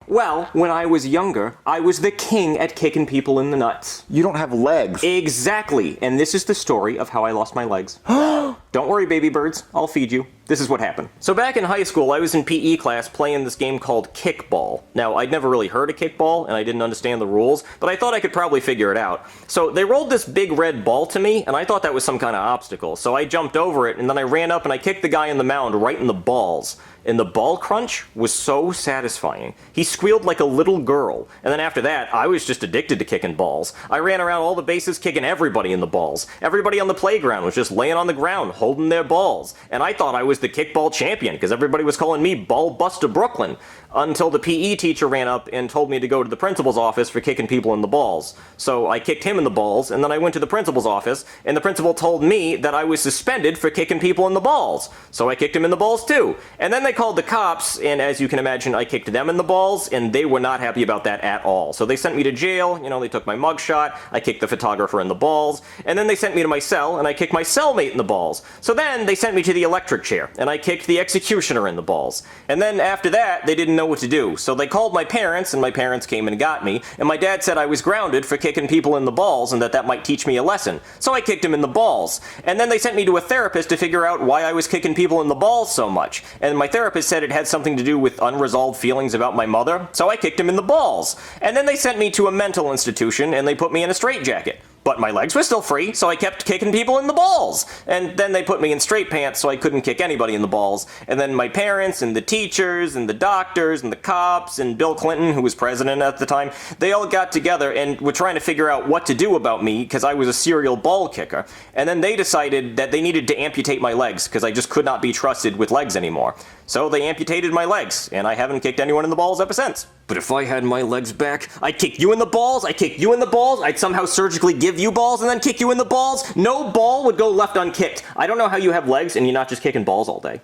Well, when I was younger, I was the king at kicking people in the nuts. You don't have legs. Exactly, and this is the story of how I lost my legs. Don't worry, baby birds, I'll feed you. This is what happened. So back in high school, I was in PE class playing this game called kickball. Now, I'd never really heard of kickball, and I didn't understand the rules, but I thought I could probably figure it out. So they rolled this big red ball to me, and I thought that was some kind of obstacle. So I jumped over it, and then I ran up and I kicked the guy in the mound right in the balls. And the ball crunch was so satisfying. He squealed like a little girl. And then after that, I was just addicted to kicking balls. I ran around all the bases kicking everybody in the balls. Everybody on the playground was just laying on the ground holding their balls. And I thought I was the kickball champion because everybody was calling me Ball Buster Brooklyn. Until the PE teacher ran up and told me to go to the principal's office for kicking people in the balls. So I kicked him in the balls, and then I went to the principal's office, and the principal told me that I was suspended for kicking people in the balls. So I kicked him in the balls too. And then they called the cops, and as you can imagine, I kicked them in the balls, and they were not happy about that at all. So they sent me to jail, you know, they took my mugshot, I kicked the photographer in the balls, and then they sent me to my cell, and I kicked my cellmate in the balls. So then they sent me to the electric chair, and I kicked the executioner in the balls. And then after that, they didn't know what to do. So they called my parents, and my parents came and got me, and my dad said I was grounded for kicking people in the balls and that might teach me a lesson. So I kicked him in the balls. And then they sent me to a therapist to figure out why I was kicking people in the balls so much. And my therapist said it had something to do with unresolved feelings about my mother, so I kicked him in the balls. And then they sent me to a mental institution, and they put me in a straitjacket. But my legs were still free, so I kept kicking people in the balls. And then they put me in straight pants so I couldn't kick anybody in the balls. And then my parents and the teachers and the doctors and the cops and Bill Clinton, who was president at the time, they all got together and were trying to figure out what to do about me because I was a serial ball kicker. And then they decided that they needed to amputate my legs because I just could not be trusted with legs anymore. So they amputated my legs, and I haven't kicked anyone in the balls ever since. But if I had my legs back, I'd kick you in the balls, I'd kick you in the balls, I'd somehow surgically give you balls and then kick you in the balls. No ball would go left unkicked. I don't know how you have legs and you're not just kicking balls all day.